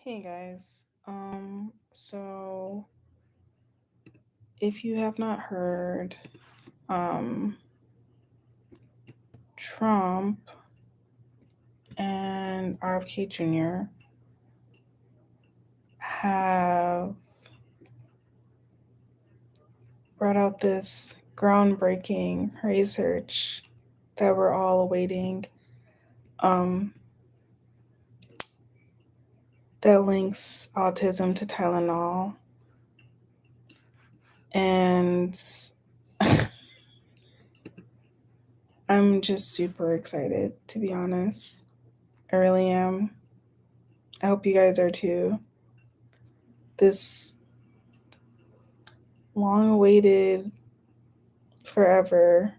Hey guys. So if you have not heard, um Trump and RFK Jr. have brought out this groundbreaking research that we're all awaiting, um that links autism to Tylenol. And I'm just super excited, to be honest. I really am. I hope you guys are too. This long awaited forever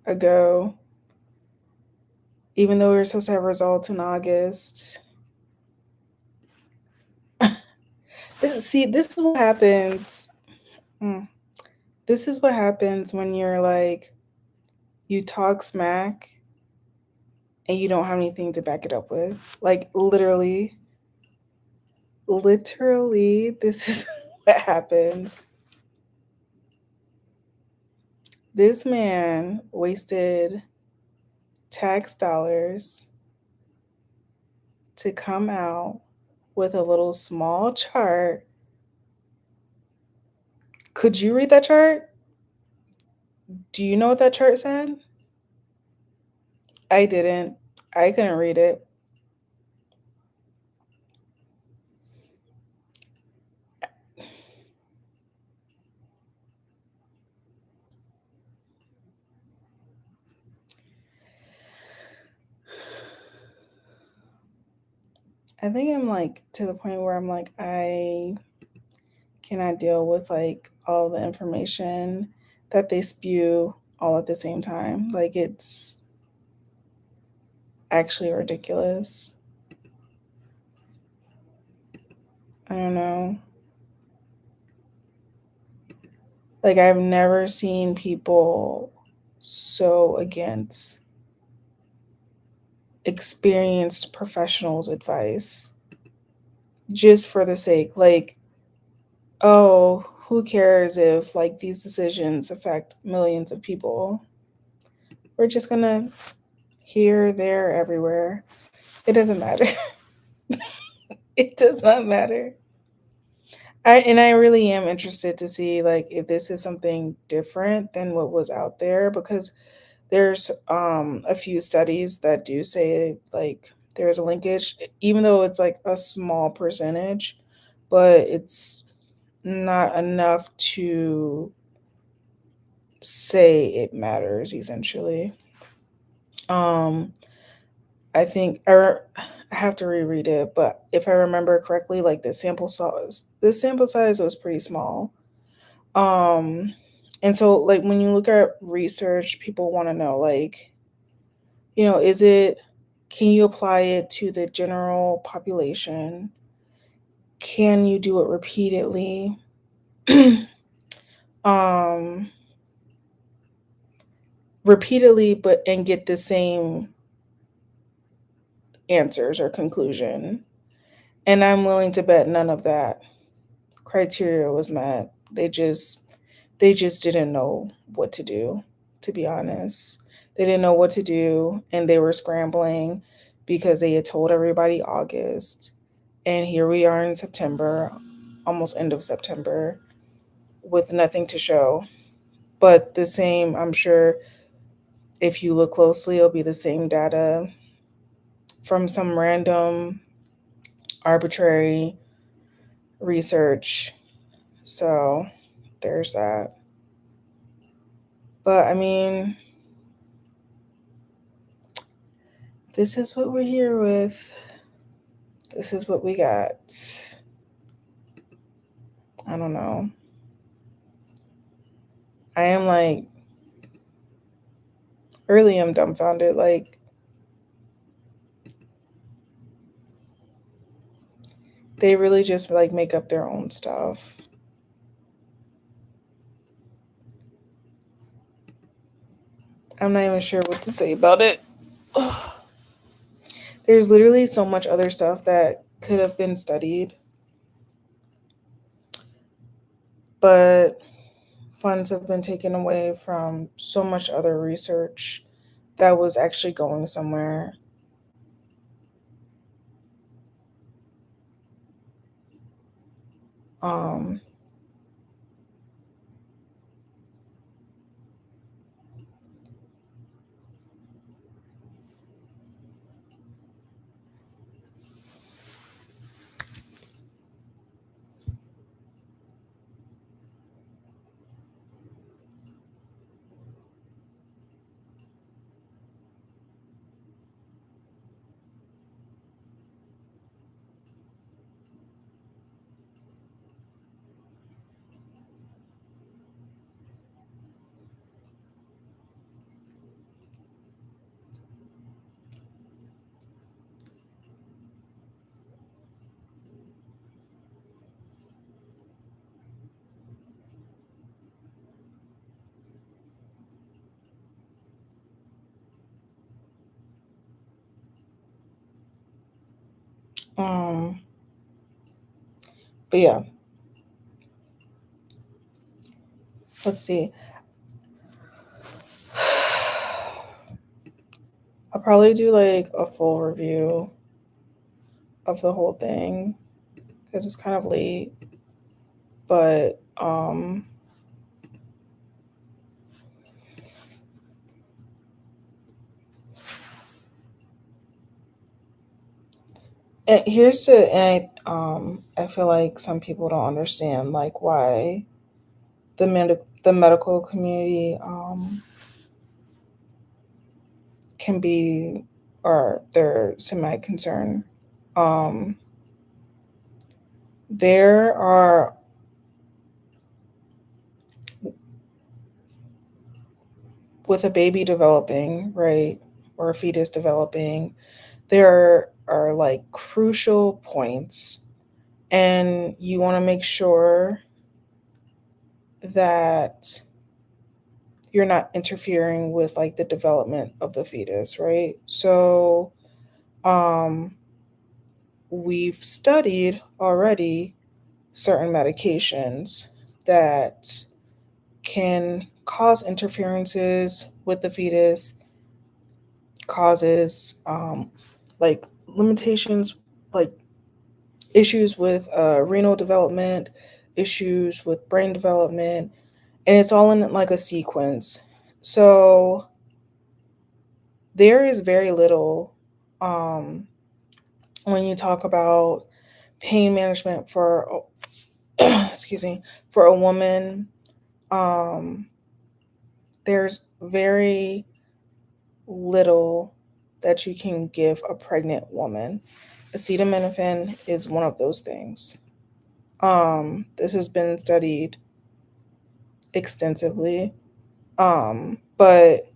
ago, even though we were supposed to have results in August. See, this is what happens. Mm. This is what happens when you're like, you talk smack and you don't have anything to back it up with. Like, literally, this is what happens. This man wasted tax dollars to come out with a little small chart. Could you read that chart? Do you know what that chart said? I didn't. I couldn't read it. I think I'm like to the point where I'm like, I cannot deal with like all the information that they spew all at the same time. Like, it's actually ridiculous. I don't know. Like, I've never seen people so against experienced professionals' advice just for the sake, like, oh, who cares if like these decisions affect millions of people? We're just gonna here, there, everywhere. It doesn't matter. It does not matter. I really am interested to see like if this is something different than what was out there, because there's a few studies that do say like there's a linkage, even though it's like a small percentage, but it's not enough to say it matters essentially. Um I think I have to reread it, but if I remember correctly, like the sample size was pretty small. Um and so like when you look at research, people want to know like, is it, can you apply it to the general population? Can you do it repeatedly? um Repeatedly, but and get the same answers or conclusion. And I'm willing to bet none of that criteria was met. They just didn't know what to do, to be honest. They didn't know what to do and they were scrambling because they had told everybody August. And here we are in September, almost end of September, with nothing to show. But the same, I'm sure if you look closely, it'll be the same data from some random arbitrary research. So there's that. But I mean, this is what we're here with. This is what we got. I don't know. I am like, really am dumbfounded. Like, they really just like make up their own stuff. I'm not even sure what to say about it. There's literally so much other stuff that could have been studied, but funds have been taken away from so much other research that was actually going somewhere. Um, um, but yeah, let's see. I'll probably do like a full review of the whole thing because it's kind of late. But and here's the and I feel like some people don't understand like why the medical community can be, or they're semi concerned. Um, there are, with a baby developing, right, or a fetus developing, there are like crucial points, and you want to make sure that you're not interfering with like the development of the fetus, right? So, um, we've studied already certain medications that can cause interferences with the fetus, causes like limitations, like issues with renal development, issues with brain development, and it's all in like a sequence. So there is very little um, when you talk about pain management for excuse me, for a woman. Um, there's very little that you can give a pregnant woman. Acetaminophen is one of those things. This has been studied extensively. But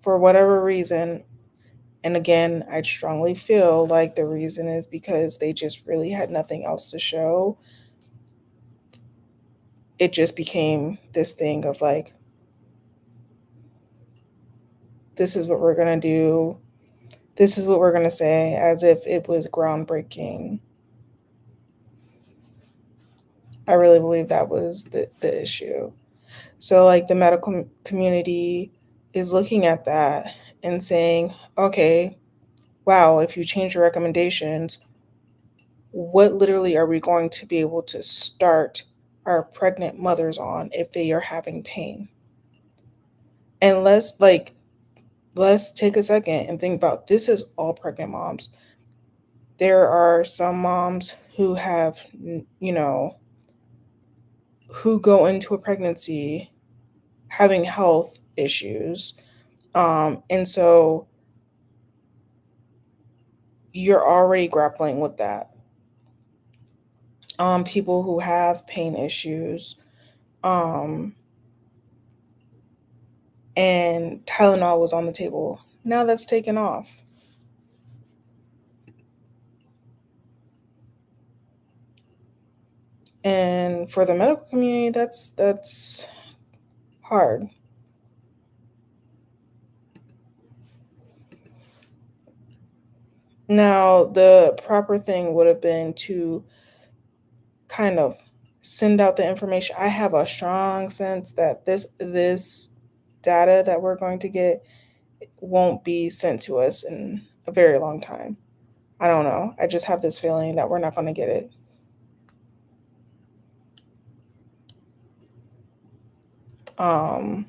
for whatever reason, and again, I strongly feel like the reason is because they just really had nothing else to show. It just became this thing of like, this is what we're going to do. This is what we're going to say, as if it was groundbreaking. I really believe that was the issue. So, like, the medical community is looking at that and saying, okay, wow, if you change your recommendations, what literally are we going to be able to start our pregnant mothers on if they are having pain? And let's take a second and think about, this is all pregnant moms. There are some moms who have, who go into a pregnancy having health issues. And so you're already grappling with that. People who have pain issues, um, and Tylenol was on the table. Now that's taken off. And for the medical community, that's hard. Now, the proper thing would have been to kind of send out the information. I have a strong sense that this data that we're going to get won't be sent to us in a very long time. I don't know. I just have this feeling that we're not going to get it. Um,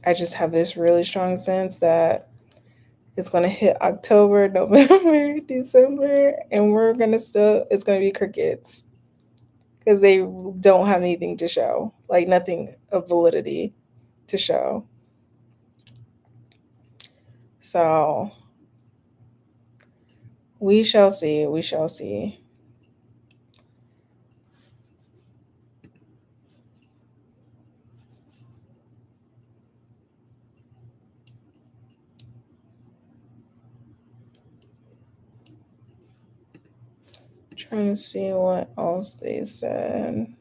I just have this really strong sense that it's going to hit October, November, December, and we're going to still, it's going to be crickets because they don't have anything to show, like nothing of validity to show. So we shall see. We shall see. Trying to see what else they said.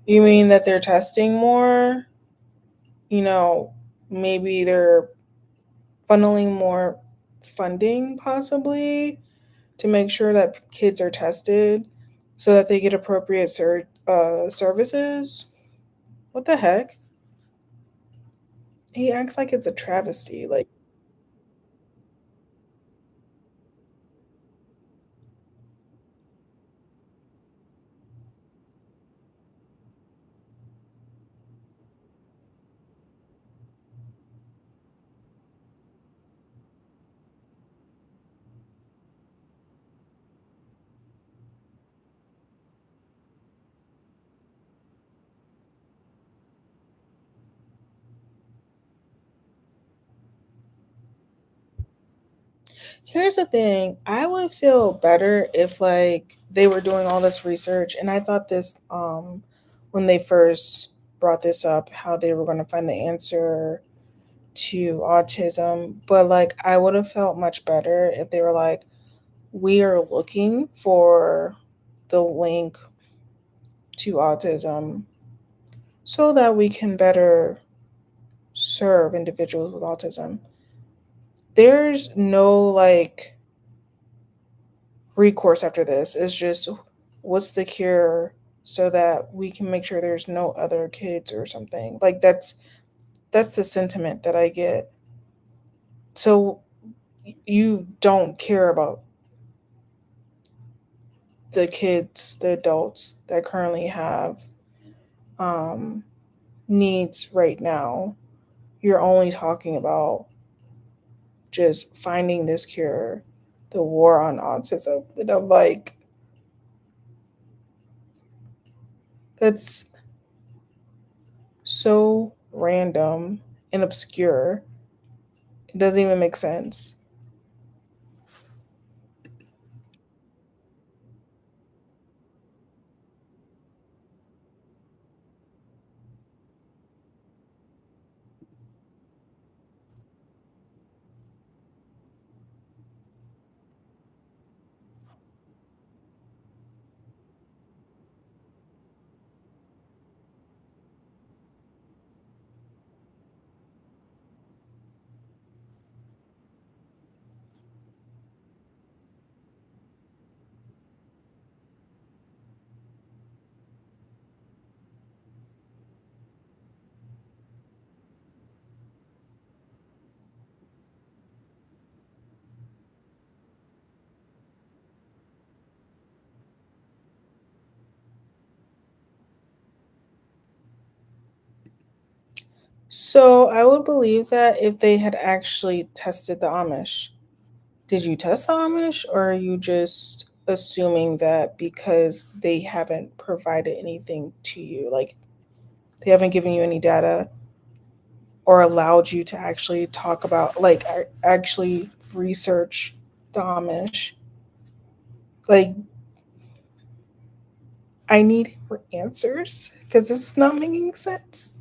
You mean that they're testing more? You know, maybe they're funneling more funding possibly to make sure that kids are tested so that they get appropriate services. What the heck? He acts like it's a travesty. Like, Here's the thing, I would feel better if like they were doing all this research, and I thought this when they first brought this up, how they were going to find the answer to autism, but like I would have felt much better if they were like, we are looking for the link to autism so that we can better serve individuals with autism. There's no like recourse after this. It's just what's the cure so that we can make sure there's no other kids or something. Like that's the sentiment that I get. So you don't care about the kids, the adults that currently have um, needs right now. You're only talking about just finding this cure, the war on autism. And I'm like, that's so random and obscure. It doesn't even make sense. So I would believe that if they had actually tested the Amish. Did you test the Amish, or are you just assuming that because they haven't provided anything to you, like they haven't given you any data or allowed you to actually talk about, like, actually research the Amish? Like, I need answers because this is not making sense.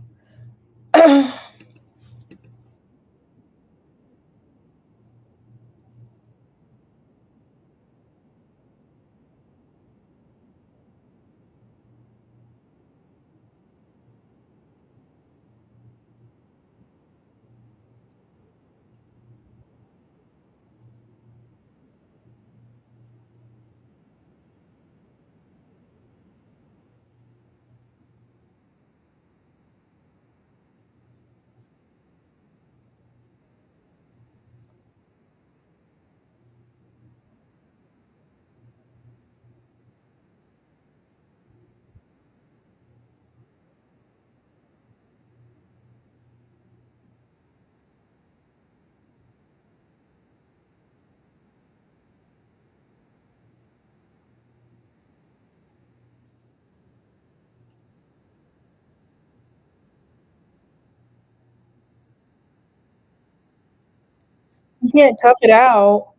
You can't tough it out.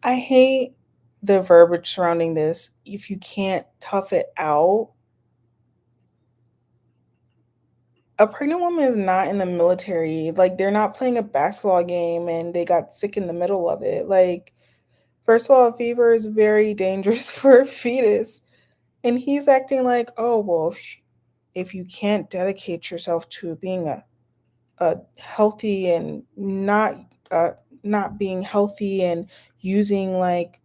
I hate the verbiage surrounding this. If you can't tough it out, a pregnant woman is not in the military. Like, they're not playing a basketball game and they got sick in the middle of it. Like, First of all, a fever is very dangerous for a fetus. And he's acting like, oh, well, if you can't dedicate yourself to being a healthy and not being healthy and using like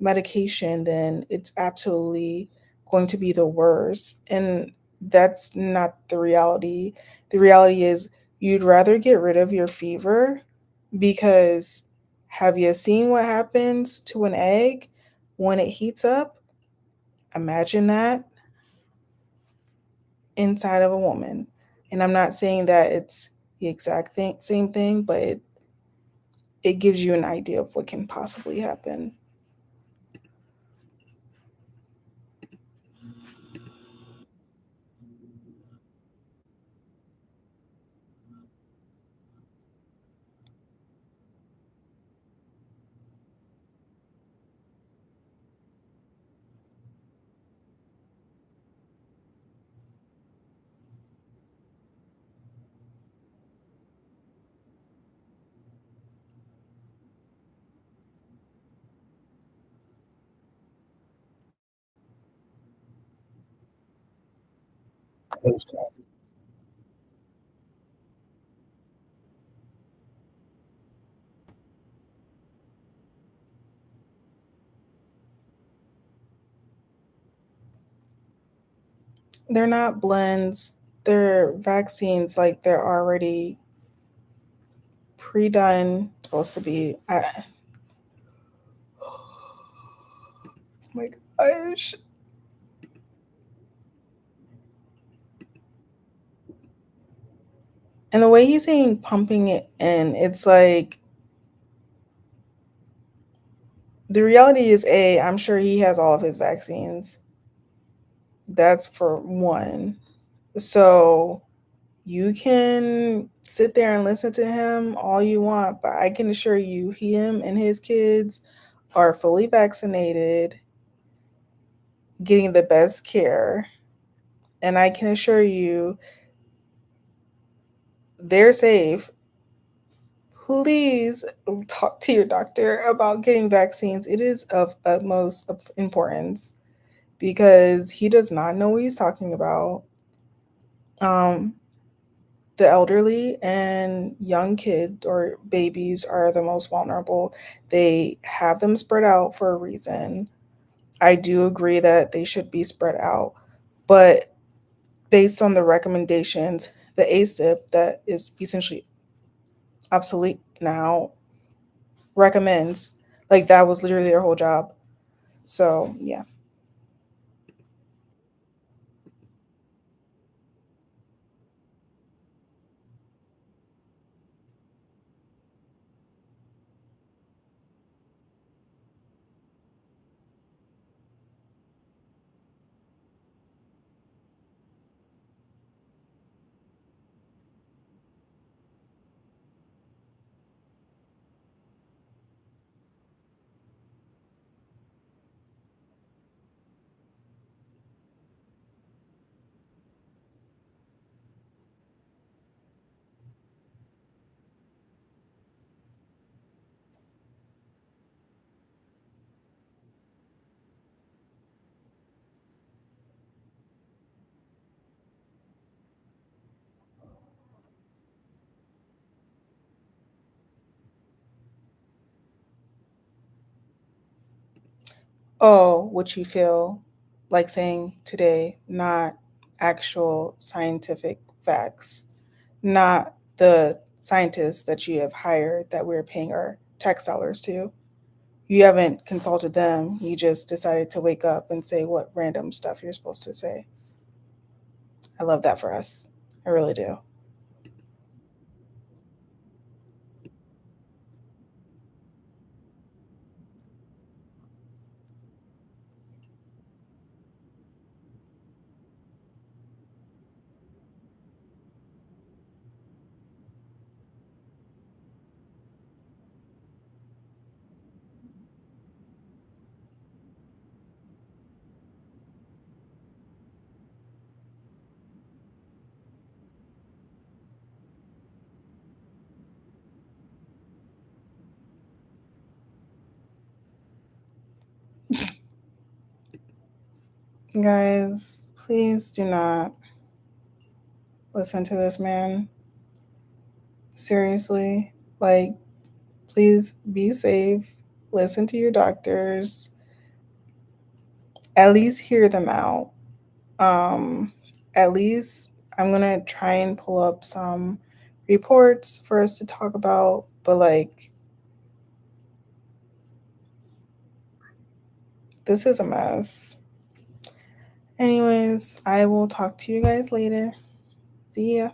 medication, then it's absolutely going to be the worst. And that's not the reality. The reality is you'd rather get rid of your fever because have you seen what happens to an egg when it heats up? Imagine that inside of a woman. And I'm not saying that it's the exact same thing, but it gives you an idea of what can possibly happen. They're not blends, they're vaccines, like they're already pre-done, supposed to be. My gosh. And the way he's saying pumping it in, it's like the reality is I'm sure he has all of his vaccines. That's for one. So you can sit there and listen to him all you want, but I can assure you, him and his kids are fully vaccinated, getting the best care. And I can assure you, they're safe. Please talk to your doctor about getting vaccines. It is of utmost importance because he does not know what he's talking about. Um, the elderly and young kids or babies are the most vulnerable. They have them spread out for a reason. I do agree that they should be spread out, but based on the recommendations, the ASIP that is essentially obsolete now recommends, like that was literally their whole job. So yeah. Oh, what you feel like saying today, not actual scientific facts, not the scientists that you have hired that we're paying our tax dollars to. You haven't consulted them. You just decided to wake up and say what random stuff you're supposed to say. I love that for us. I really do. Guys, please do not listen to this man. Seriously. Like, please be safe. Listen to your doctors. At least hear them out. Um, at least I'm gonna try and pull up some reports for us to talk about, but like, this is a mess. Anyways, I will talk to you guys later. See ya.